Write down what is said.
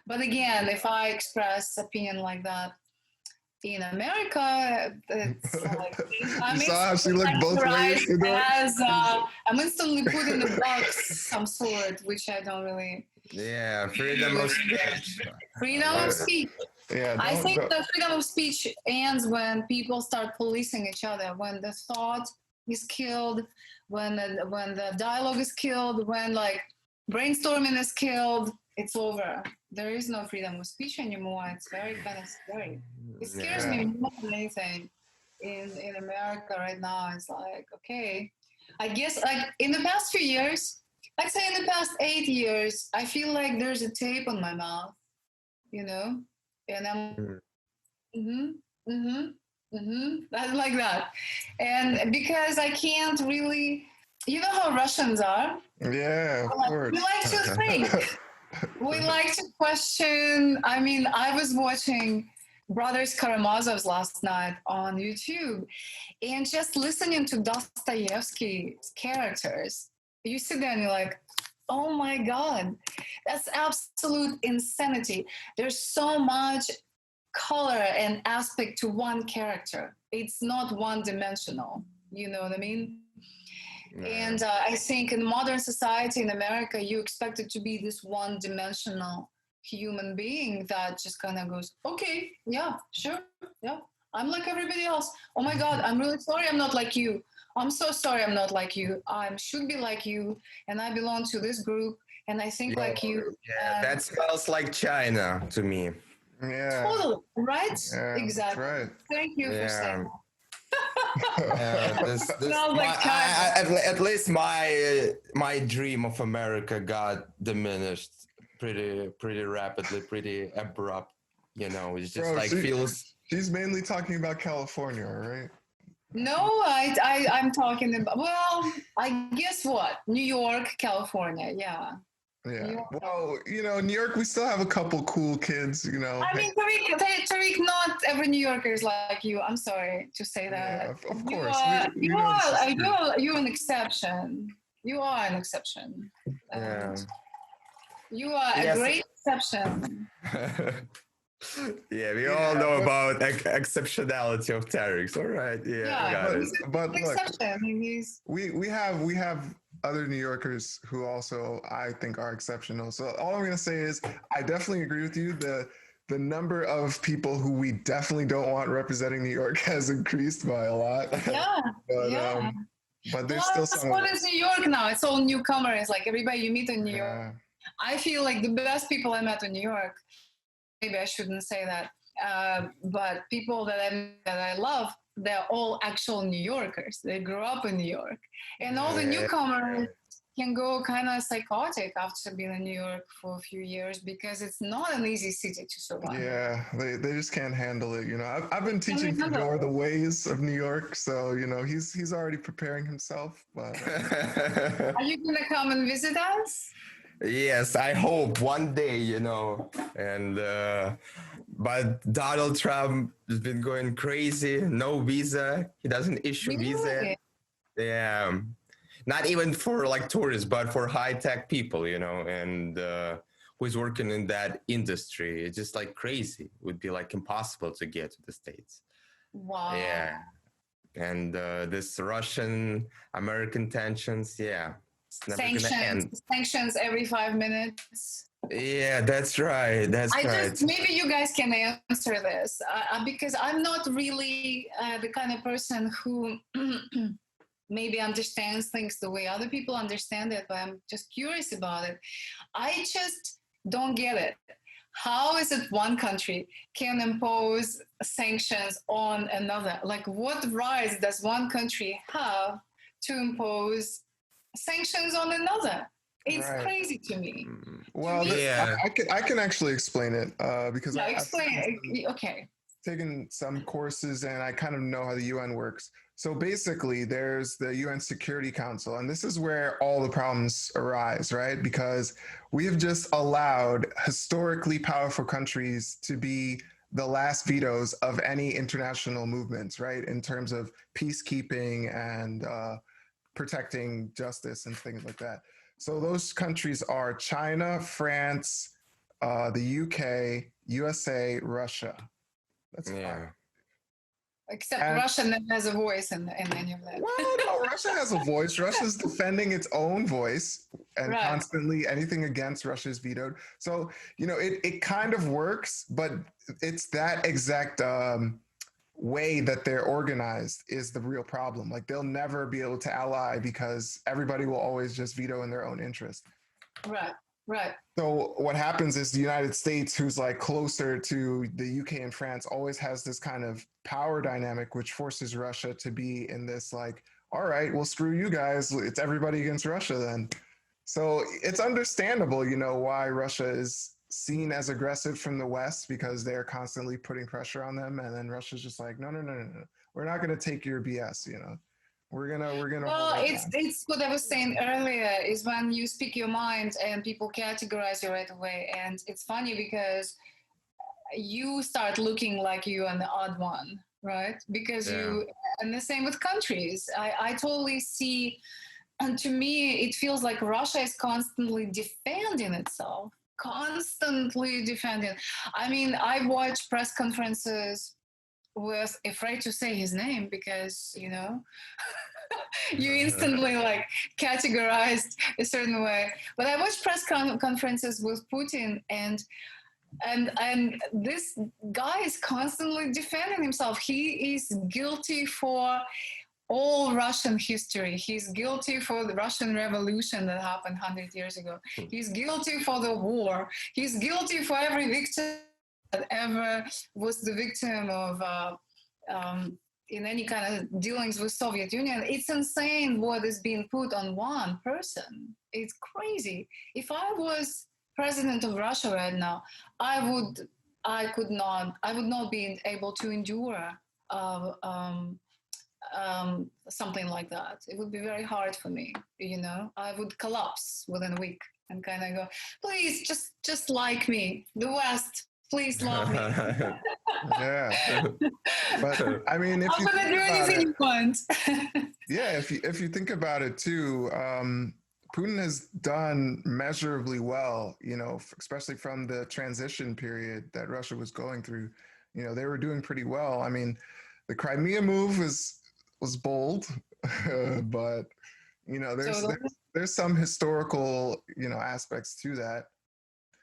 But again, if I express opinion like that in America, it's like You I'm saw how she instantly looked both ways, categorized Fedor? as I'm instantly put in a box some sort, which I don't really Yeah, agree freedom of with either. speech. Freedom of Yeah, speech. yeah. I think Don't. the freedom of speech ends when people start policing each other, when the thought is killed, when the dialogue is killed, when like brainstorming is killed. It's over. There is no freedom of speech anymore. It's very kind of scary. It scares Yeah. me more than anything in America right now. It's like, okay, I guess like in the past few years, I'd say in the past 8 years, I feel like there's a tape on my mouth, you know, and I'm like, Mm. mm-hmm, mm-hmm, mm-hmm, that's like that, and because I can't really, you know how Russians are. Yeah, of Like, we course. like to think. We like to question. I mean, I was watching Brothers Karamazovs last night on YouTube, and just listening to Dostoevsky's characters, you sit there and you're like, oh my God, that's absolute insanity. There's so much color and aspect to one character. It's not one dimensional. You know what I mean? And Yeah. I think in modern society in America, you expect it to be this one dimensional human being that just kind of goes, okay, yeah, sure, yeah, I'm like everybody else. Oh my God, I'm really sorry I'm not like you. I'm so sorry I'm not like you. I should be like you, and I belong to this group, and I think Yeah, like you. yeah, And that smells like China to me. Yeah, totally, right? yeah, that's Exactly. right. Thank you for saying Yeah, that. this Smells my like China. at least my dream of America got diminished pretty rapidly, pretty abrupt. It's just Bro, like feels. she's mainly talking about California, right? No, I'm talking about, well, I guess what? New York, California. Yeah. New Yeah. York. Well, New York, we still have a couple cool kids, I mean, Tariq, not every New Yorker is like you. I'm sorry to say that. Yeah, of You course. are, you We know this are, is true. you're an exception. You are an exception. And Yeah. you are a Yes. great exception. Yeah, we all Yeah, know about exceptionality of Tarix. All right. Yeah, I Yeah, got but it. he's but an look, exception. He's, we have other New Yorkers who also I think are exceptional. So all I'm gonna say is I definitely agree with you. The number of people who we definitely don't want representing New York has increased by a lot. yeah, but yeah. but there's still Plus, some of what is us. New York now? It's all newcomers. Like everybody you meet in New York. Yeah. I feel like the best people I met in New York. Maybe I shouldn't say that, but people that I love, they're all actual New Yorkers. They grew up in New York, and all the Yeah. newcomers can go kind of psychotic after being in New York for a few years because it's not an easy city to survive. Yeah, they just can't handle it. I've been I teaching remember. Fedor the ways of New York, so he's already preparing himself. But Are you gonna come and visit us? Yes, I hope one day, and but Donald Trump has been going crazy. No visa. He doesn't issue visa. Really? Yeah, not even for like tourists, but for high tech people, and who's working in that industry. It's just like crazy. It would be like impossible to get to the States. Wow. Yeah, and this Russian American tensions, yeah, it's never gonna Sanctions, end. sanctions every 5 minutes. Yeah, that's right. That's I just right. maybe you guys can answer this because I'm not really the kind of person who maybe understands things the way other people understand it, but I'm just curious about it. I just don't get it. How is it one country can impose sanctions on another? Like, what rights does one country have to impose sanctions on another? It's right. crazy to me. Mm, To Well, me, yeah. I can actually explain it because yeah, I've explain. Okay. taken some courses and I kind of know how the UN works. So basically, there's the UN Security Council, and this is where all the problems arise, right? Because we have just allowed historically powerful countries to be the last vetoes of any international movements, right? In terms of peacekeeping and protecting justice and things like that. So those countries are China, France, the UK, USA, Russia. That's Yeah. five. Except And Russia never has a voice in any of that. well, no, Russia has a voice. Russia's defending its own voice, and Right. constantly anything against Russia is vetoed. So, it kind of works, but it's that exact way that they're organized is the real problem. Like, they'll never be able to ally because everybody will always just veto in their own interest. Right. Right. So what happens is the United States, who's like closer to the UK and France, always has this kind of power dynamic, which forces Russia to be in this like, all right, well, screw you guys. It's everybody against Russia then. So it's understandable, why Russia is seen as aggressive from the West, because they're constantly putting pressure on them. And then Russia's just like, no, no, no, no, no. We're not going to take your BS, We're gonna Well, hold it's what I was saying earlier, is when you speak your mind and people categorize you right away. And it's funny because you start looking like you are the odd one, right? Because Yeah. and the same with countries. I totally see, and to me, it feels like Russia is constantly defending itself, constantly defending. I mean, I watch press conferences with afraid to say his name because, you instantly like categorized a certain way. But I watch press conferences with Putin, and this guy is constantly defending himself. He is guilty for all Russian history. He's guilty for the Russian Revolution that happened 100 years ago. He's guilty for the war. He's guilty for every victim that ever was the victim of in any kind of dealings with Soviet Union. It's insane what is being put on one person. It's crazy. If I was president of Russia right now, I would not be able to endure something like that. It would be very hard for me. I would collapse within a week and kind of go, please, just like me, the West. Please love me. Yeah. But I mean, if I'm you gonna think do about anything it, you want. yeah, if you think about it too, Putin has done measurably well, especially from the transition period that Russia was going through. They were doing pretty well. I mean, the Crimea move was bold, but there's Totally. there's some historical aspects to that.